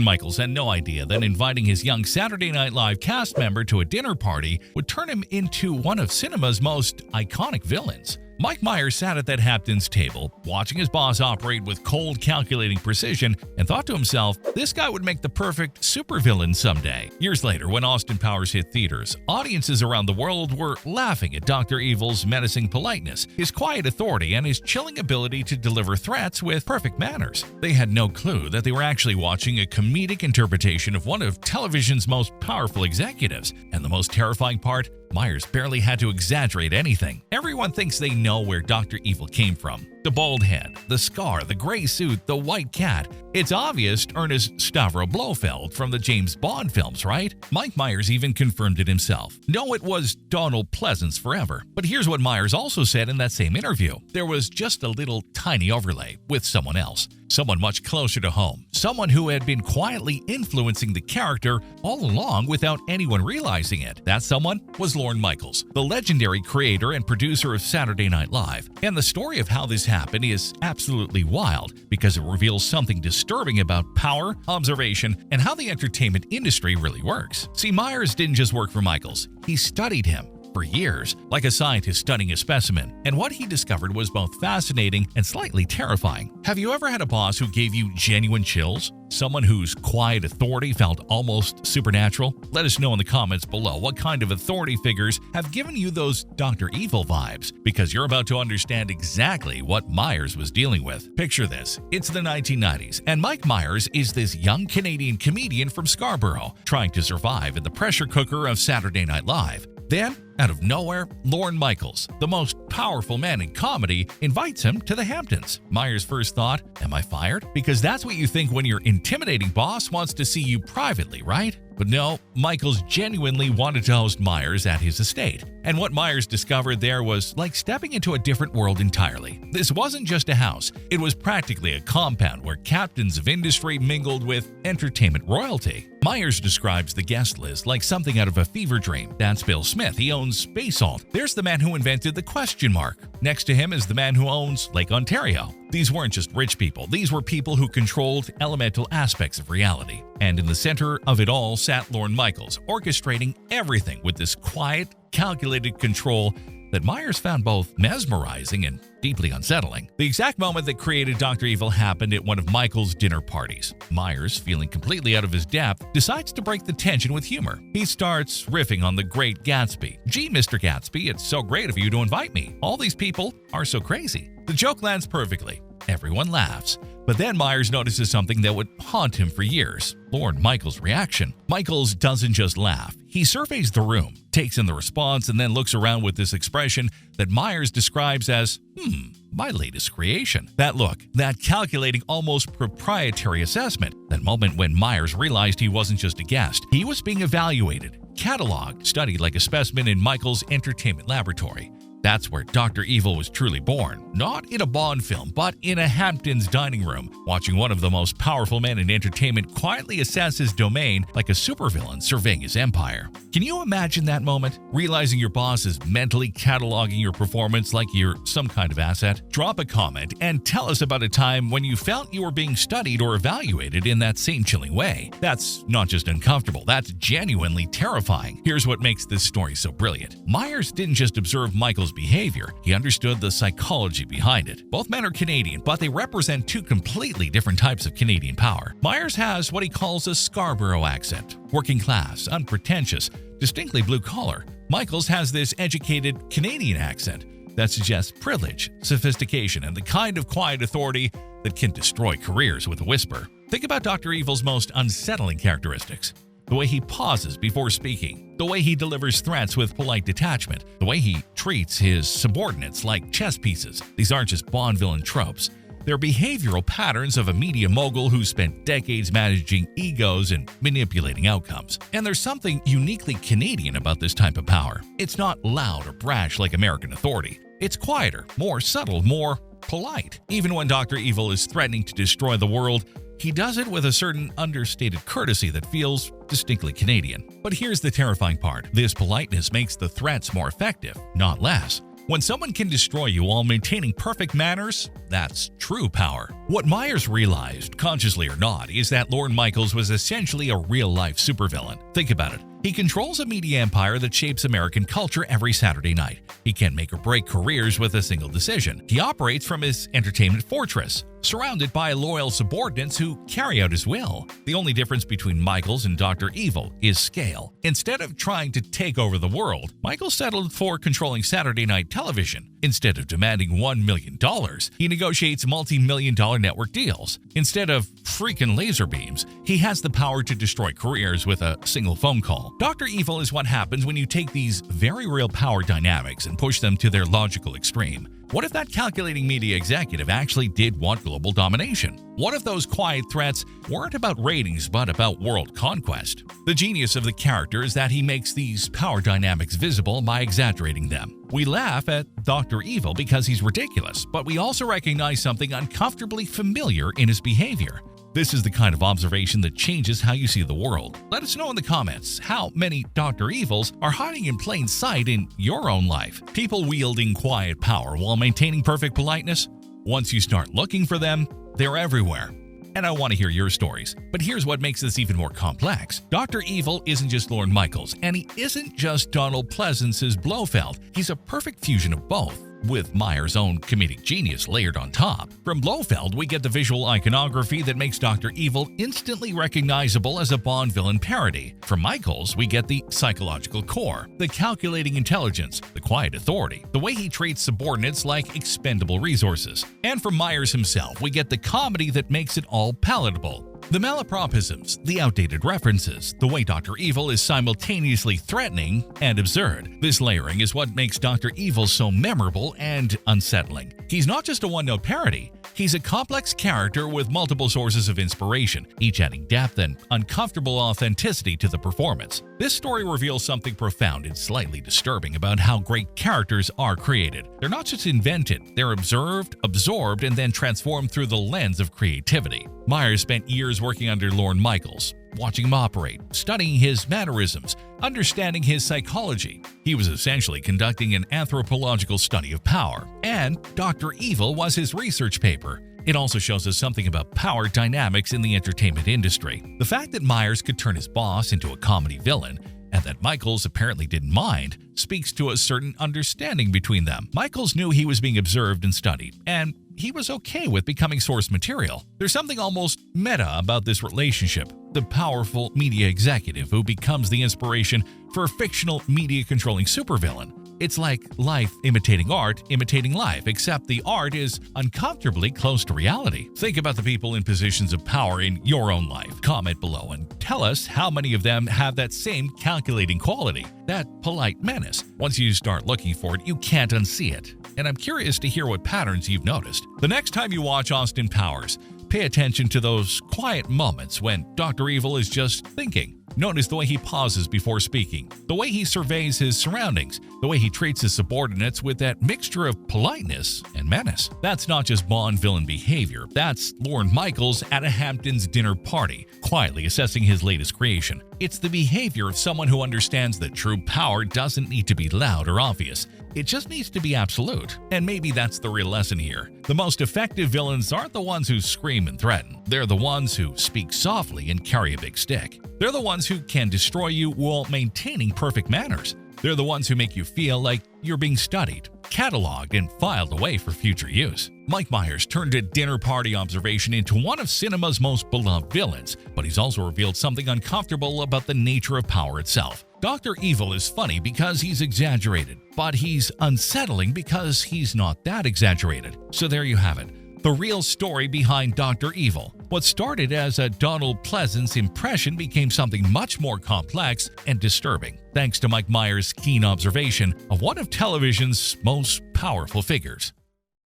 Michaels had no idea that inviting his young Saturday Night Live cast member to a dinner party would turn him into one of cinema's most iconic villains. Mike Myers sat at that Hamptons table, watching his boss operate with cold, calculating precision, and thought to himself, this guy would make the perfect supervillain someday. Years later, when Austin Powers hit theaters, audiences around the world were laughing at Dr. Evil's menacing politeness, his quiet authority, and his chilling ability to deliver threats with perfect manners. They had no clue that they were actually watching a comedic interpretation of one of television's most powerful executives. And the most terrifying part? Myers barely had to exaggerate anything. Everyone thinks they know where Dr. Evil came from. The bald head, the scar, the gray suit, the white cat. It's obvious Ernest Stavro Blofeld from the James Bond films, right? Mike Myers even confirmed it himself. No, it was Donald Pleasance forever. But here's what Myers also said in that same interview. There was just a little tiny overlay with someone else. Someone much closer to home. Someone who had been quietly influencing the character all along without anyone realizing it. That someone was Lorne Michaels, the legendary creator and producer of Saturday Night Live. And the story of how this happened is absolutely wild because it reveals something disturbing about power, observation, and how the entertainment industry really works. See, Myers didn't just work for Michaels. He studied him for years, like a scientist studying a specimen, and what he discovered was both fascinating and slightly terrifying. Have you ever had a boss who gave you genuine chills? Someone whose quiet authority felt almost supernatural? Let us know in the comments below what kind of authority figures have given you those Dr. Evil vibes, because you're about to understand exactly what Myers was dealing with. Picture this. It's the 1990s, and Mike Myers is this young Canadian comedian from Scarborough, trying to survive in the pressure cooker of Saturday Night Live. Then, out of nowhere, Lorne Michaels, the most powerful man in comedy, invites him to the Hamptons. Myers' first thought, am I fired? Because that's what you think when your intimidating boss wants to see you privately, right? But no, Michaels genuinely wanted to host Myers at his estate. And what Myers discovered there was like stepping into a different world entirely. This wasn't just a house. It was practically a compound where captains of industry mingled with entertainment royalty. Myers describes the guest list like something out of a fever dream. That's Bill Smith. He owns Space Salt. There's the man who invented the question mark. Next to him is the man who owns Lake Ontario. These weren't just rich people. These were people who controlled elemental aspects of reality. And in the center of it all sat Lorne Michaels, orchestrating everything with this quiet, calculated control that Myers found both mesmerizing and deeply unsettling. The exact moment that created Dr. Evil happened at one of Michaels' dinner parties. Myers, feeling completely out of his depth, decides to break the tension with humor. He starts riffing on the Great Gatsby. Gee, Mr. Gatsby, it's so great of you to invite me. All these people are so crazy. The joke lands perfectly. Everyone laughs. But then Myers notices something that would haunt him for years. Lorne Michaels' reaction. Michaels doesn't just laugh. He surveys the room, takes in the response, and then looks around with this expression that Myers describes as, my latest creation. That look, that calculating, almost proprietary assessment, that moment when Myers realized he wasn't just a guest. He was being evaluated, cataloged, studied like a specimen in Michaels' entertainment laboratory. That's where Dr. Evil was truly born. Not in a Bond film, but in a Hamptons dining room, watching one of the most powerful men in entertainment quietly assess his domain like a supervillain surveying his empire. Can you imagine that moment? Realizing your boss is mentally cataloging your performance like you're some kind of asset? Drop a comment and tell us about a time when you felt you were being studied or evaluated in that same chilling way. That's not just uncomfortable, that's genuinely terrifying. Here's what makes this story so brilliant. Myers didn't just observe Michael's behavior, he understood the psychology behind it. Both men are Canadian, but they represent two completely different types of Canadian power. Myers has what he calls a Scarborough accent, working class, unpretentious, distinctly blue collar. Michaels has this educated Canadian accent that suggests privilege, sophistication, and the kind of quiet authority that can destroy careers with a whisper. Think about Dr. Evil's most unsettling characteristics. The way he pauses before speaking, the way he delivers threats with polite detachment, the way he treats his subordinates like chess pieces. These aren't just Bond villain tropes. They're behavioral patterns of a media mogul who spent decades managing egos and manipulating outcomes. And there's something uniquely Canadian about this type of power. It's not loud or brash like American authority. It's quieter, more subtle, more polite. Even when Dr. Evil is threatening to destroy the world, he does it with a certain understated courtesy that feels distinctly Canadian. But here's the terrifying part. This politeness makes the threats more effective, not less. When someone can destroy you while maintaining perfect manners, that's true power. What Myers realized, consciously or not, is that Lorne Michaels was essentially a real-life supervillain. Think about it. He controls a media empire that shapes American culture every Saturday night. He can make or break careers with a single decision. He operates from his entertainment fortress, surrounded by loyal subordinates who carry out his will. The only difference between Michaels and Dr. Evil is scale. Instead of trying to take over the world, Michaels settled for controlling Saturday night television. Instead of demanding $1 million, he negotiates multi-million-dollar network deals. Instead of freaking laser beams, he has the power to destroy careers with a single phone call. Dr. Evil is what happens when you take these very real power dynamics and push them to their logical extreme. What if that calculating media executive actually did want global domination? What if those quiet threats weren't about ratings but about world conquest? The genius of the character is that he makes these power dynamics visible by exaggerating them. We laugh at Dr. Evil because he's ridiculous, but we also recognize something uncomfortably familiar in his behavior. This is the kind of observation that changes how you see the world. Let us know in the comments how many Dr. Evils are hiding in plain sight in your own life. People wielding quiet power while maintaining perfect politeness? Once you start looking for them, they're everywhere. And I want to hear your stories. But here's what makes this even more complex. Dr. Evil isn't just Lorne Michaels, and he isn't just Donald Pleasance's Blofeld. He's a perfect fusion of both, with Myers' own comedic genius layered on top. From Blofeld, we get the visual iconography that makes Dr. Evil instantly recognizable as a Bond villain parody. From Michaels, we get the psychological core, the calculating intelligence, the quiet authority, the way he treats subordinates like expendable resources. And from Myers himself, we get the comedy that makes it all palatable. The malapropisms, the outdated references, the way Dr. Evil is simultaneously threatening and absurd. This layering is what makes Dr. Evil so memorable and unsettling. He's not just a one-note parody. He's a complex character with multiple sources of inspiration, each adding depth and uncomfortable authenticity to the performance. This story reveals something profound and slightly disturbing about how great characters are created. They're not just invented, they're observed, absorbed, and then transformed through the lens of creativity. Myers spent years working under Lorne Michaels, watching him operate, studying his mannerisms, understanding his psychology. He was essentially conducting an anthropological study of power, and Dr. Evil was his research paper. It also shows us something about power dynamics in the entertainment industry. The fact that Myers could turn his boss into a comedy villain, and that Michaels apparently didn't mind, speaks to a certain understanding between them. Michaels knew he was being observed and studied, and he was okay with becoming source material. There's something almost meta about this relationship. The powerful media executive who becomes the inspiration for a fictional media-controlling supervillain. It's like life imitating art, imitating life, except the art is uncomfortably close to reality. Think about the people in positions of power in your own life. Comment below and tell us how many of them have that same calculating quality, that polite menace. Once you start looking for it, you can't unsee it. And I'm curious to hear what patterns you've noticed. The next time you watch Austin Powers, pay attention to those quiet moments when Dr. Evil is just thinking. Notice the way he pauses before speaking, the way he surveys his surroundings, the way he treats his subordinates with that mixture of politeness and menace. That's not just Bond villain behavior, that's Lorne Michaels at a Hamptons dinner party, quietly assessing his latest creation. It's the behavior of someone who understands that true power doesn't need to be loud or obvious. It just needs to be absolute. And maybe that's the real lesson here. The most effective villains aren't the ones who scream and threaten. They're the ones who speak softly and carry a big stick. They're the ones who can destroy you while maintaining perfect manners. They're the ones who make you feel like you're being studied, cataloged, and filed away for future use. Mike Myers turned a dinner party observation into one of cinema's most beloved villains, but he's also revealed something uncomfortable about the nature of power itself. Dr. Evil is funny because he's exaggerated, but he's unsettling because he's not that exaggerated. So there you have it. The real story behind Dr. Evil. What started as a Donald Pleasance impression became something much more complex and disturbing, thanks to Mike Myers' keen observation of one of television's most powerful figures.